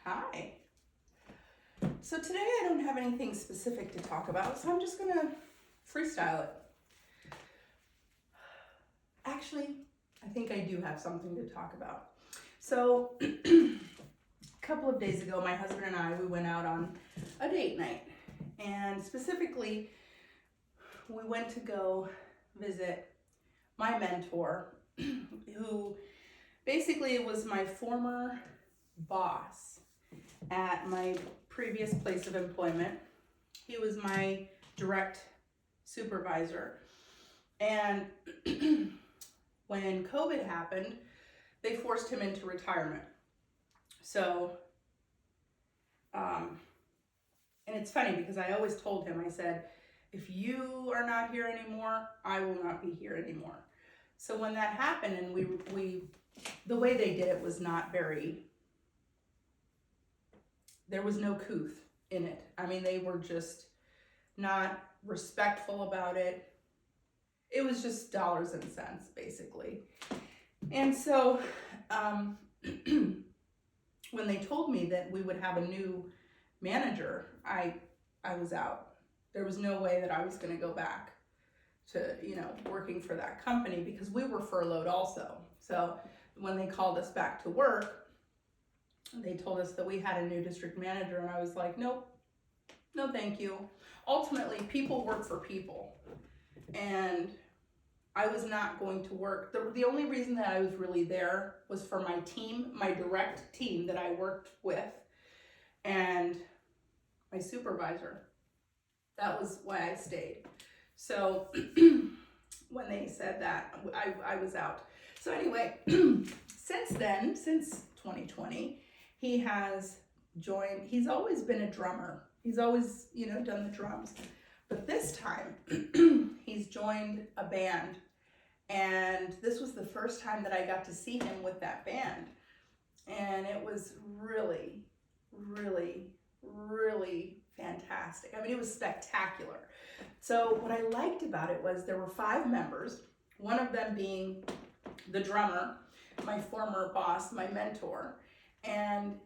Hi. So today I don't have anything specific to talk about, so I'm just gonna freestyle it. Actually, I think I do have something to talk about. So a couple of days ago, my husband and I, we went out on a date night. And specifically, we went to go visit my mentor, who basically was my former boss at my previous place of employment. He was my direct supervisor. And when COVID happened, they forced him into retirement. So, and it's funny because I always told him, I said, if you are not here anymore, I will not be here anymore. So when that happened, and we the way they did it was not very, there was no couth in it. I mean, they were just not respectful about it. It was just dollars and cents, basically. And so when they told me that we would have a new manager, I was out. There was no way that I was going to go back to, working for that company, because we were furloughed also. So when they called us back to work, they told us that we had a new district manager, and I was like, nope, no thank you. Ultimately, people work for people, and I was not going to work. The only reason that I was really there was for my team, my direct team that I worked with, and my supervisor. That was why I stayed. So when they said that, I was out. So anyway, since then, since 2020, he has joined. He's always been a drummer. He's always, done the drums. But this time, he's joined a band. And this was the first time that I got to see him with that band. And it was really, really, really fantastic. I mean, it was spectacular. So what I liked about it was there were 5 members, one of them being the drummer, my former boss, my mentor. And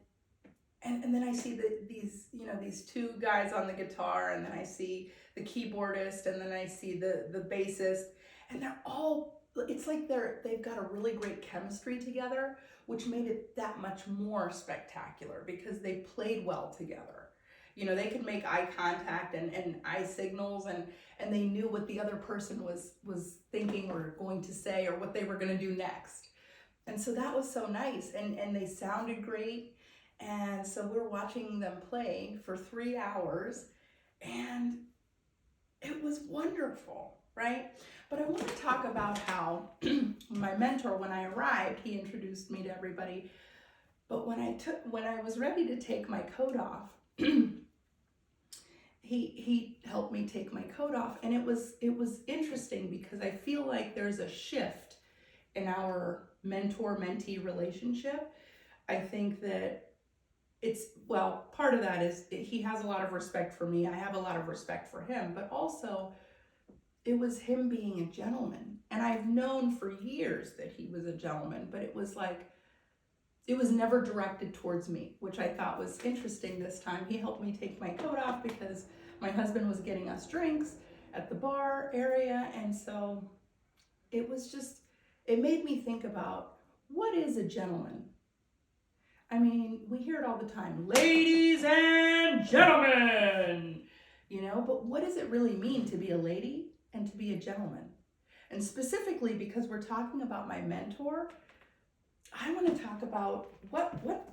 then I see these 2 guys on the guitar, and then I see the keyboardist, and then I see the bassist, and they're all, it's like they've got a really great chemistry together, which made it that much more spectacular because they played well together. They could make eye contact and eye signals, and they knew what the other person was thinking or going to say, or what they were going to do next. And so that was so nice, and they sounded great. And so we're watching them play for 3 hours, and it was wonderful, right? But I want to talk about how my mentor, when I arrived, he introduced me to everybody. But when I was ready to take my coat off, he helped me take my coat off, and it was interesting because I feel like there's a shift in our mentor-mentee relationship. I think that part of that is he has a lot of respect for me. I have a lot of respect for him, but also it was him being a gentleman. And I've known for years that he was a gentleman, but it was never directed towards me, which I thought was interesting this time. He helped me take my coat off because my husband was getting us drinks at the bar area. And so it made me think about, what is a gentleman? I mean, we hear it all the time, ladies and gentlemen, but what does it really mean to be a lady and to be a gentleman? And specifically, because we're talking about my mentor, I want to talk about what does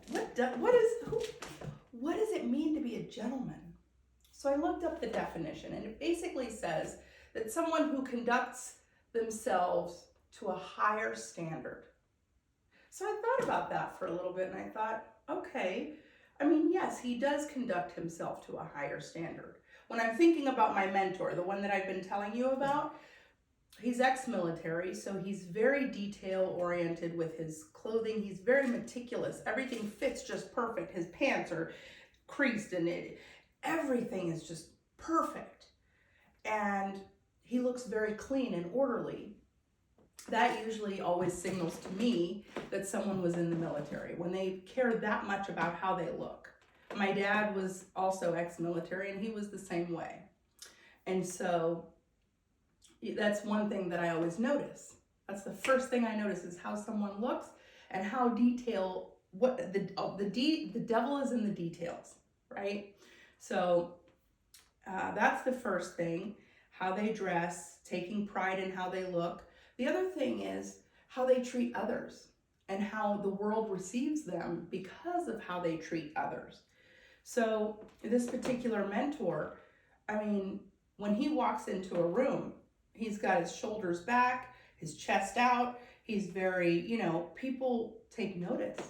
it mean to be a gentleman? So I looked up the definition, and it basically says that someone who conducts themselves to a higher standard. So I thought about that for a little bit, and I thought, okay, I mean, yes, he does conduct himself to a higher standard. When I'm thinking about my mentor, the one that I've been telling you about, he's ex-military, so he's very detail-oriented with his clothing. He's very meticulous. Everything fits just perfect. His pants are creased, and everything is just perfect. And he looks very clean and orderly. that usually always signals to me that someone was in the military, when they care that much about how they look. My dad was also ex-military, and he was the same way. And so that's one thing that I always notice. That's the first thing I notice, is how someone looks and how the devil is in the details, right? So that's the first thing, how they dress, taking pride in how they look. The other thing is how they treat others and how the world receives them because of how they treat others. So this particular mentor, I mean, when he walks into a room, he's got his shoulders back, his chest out. He's very, people take notice.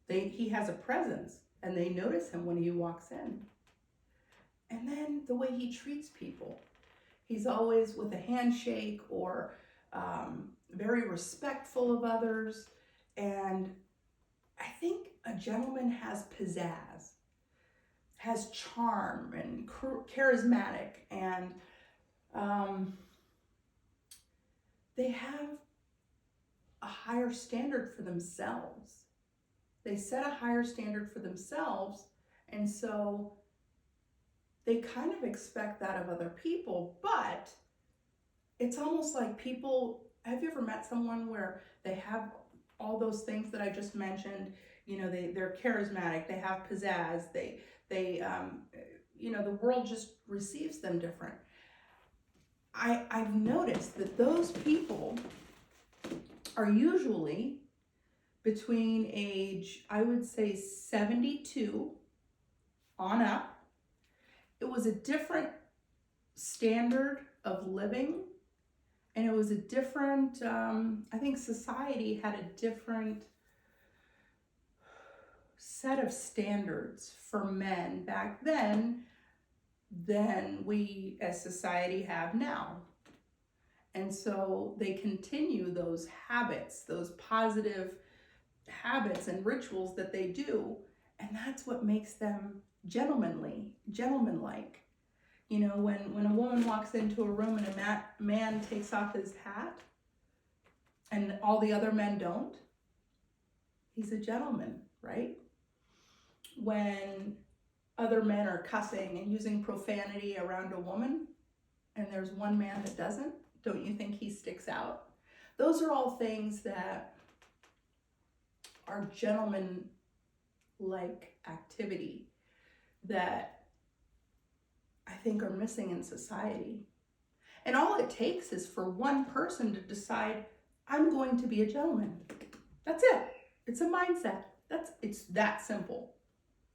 He has a presence, and they notice him when he walks in. And then the way he treats people. He's always with a handshake, or very respectful of others. And I think a gentleman has pizzazz, has charm, and charismatic, and they have a higher standard for themselves. They set a higher standard for themselves, and so they kind of expect that of other people. But it's almost like people, have you ever met someone where they have all those things that I just mentioned? They're charismatic, they have pizzazz, they the world just receives them different. I've noticed that those people are usually between age, I would say 72 on up. It was a different standard of living, and it was a different, I think society had a different set of standards for men back then than we as society have now. And so they continue those habits, those positive habits and rituals that they do, and that's what makes them gentlemanlike. When a woman walks into a room and a man takes off his hat and all the other men don't, he's a gentleman, right? When other men are cussing and using profanity around a woman, and there's one man that doesn't, don't you think he sticks out? Those are all things that are gentleman-like activity that I think are missing in society. And all it takes is for one person to decide, I'm going to be a gentleman. That's it. It's a mindset. It's that simple.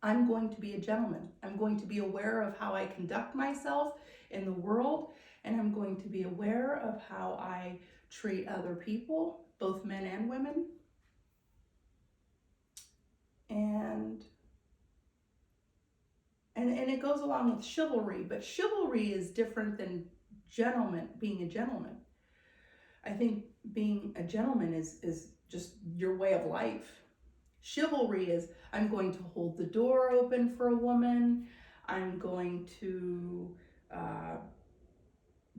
I'm going to be a gentleman. I'm going to be aware of how I conduct myself in the world, and I'm going to be aware of how I treat other people, both men and women. And it goes along with chivalry, but chivalry is different than being a gentleman. I think being a gentleman is just your way of life. Chivalry is, I'm going to hold the door open for a woman. I'm going to,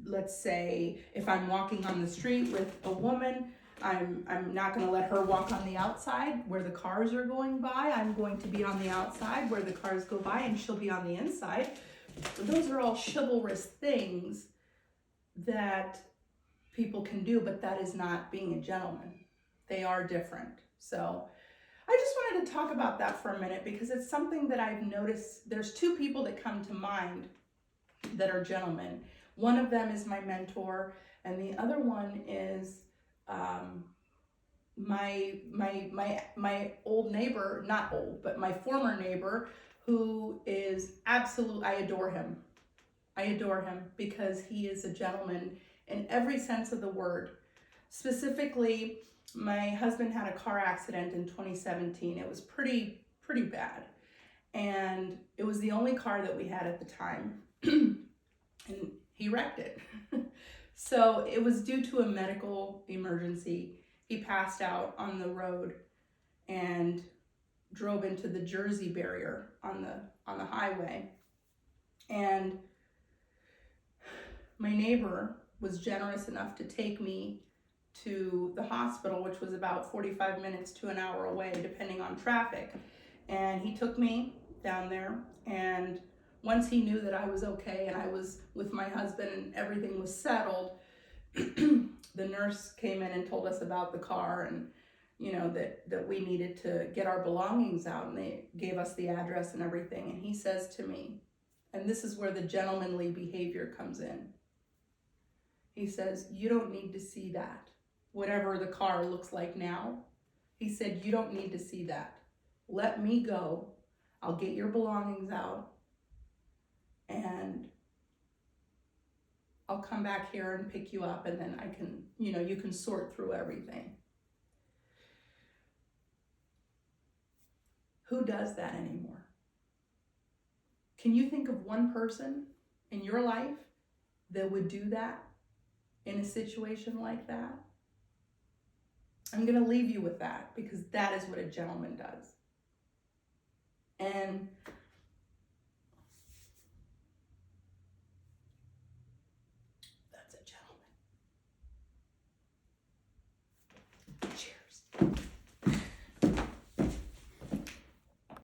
let's say, if I'm walking on the street with a woman, I'm not going to let her walk on the outside where the cars are going by. I'm going to be on the outside where the cars go by, and she'll be on the inside. Those are all chivalrous things that people can do, but that is not being a gentleman. They are different. So I just wanted to talk about that for a minute, because it's something that I've noticed. There's two people that come to mind that are gentlemen. One of them is my mentor, and the other one is my old neighbor, not old, but my former neighbor, who is absolute. I adore him. Because he is a gentleman in every sense of the word. Specifically, my husband had a car accident in 2017. It was pretty bad. And it was the only car that we had at the time. And he wrecked it. So it was due to a medical emergency. He passed out on the road and drove into the Jersey barrier on the highway. And my neighbor was generous enough to take me to the hospital, which was about 45 minutes to an hour away, depending on traffic. And he took me down there, and once he knew that I was okay and I was with my husband and everything was settled, the nurse came in and told us about the car, and that we needed to get our belongings out, and they gave us the address and everything. And he says to me, and this is where the gentlemanly behavior comes in, he says, "You don't need to see that, whatever the car looks like now." He said, "You don't need to see that. Let me go. I'll get your belongings out, and I'll come back here and pick you up, and then I can, you can sort through everything." Who does that anymore? Can you think of one person in your life that would do that in a situation like that? I'm going to leave you with that, because that is what a gentleman does. And that's a gentleman. Cheers.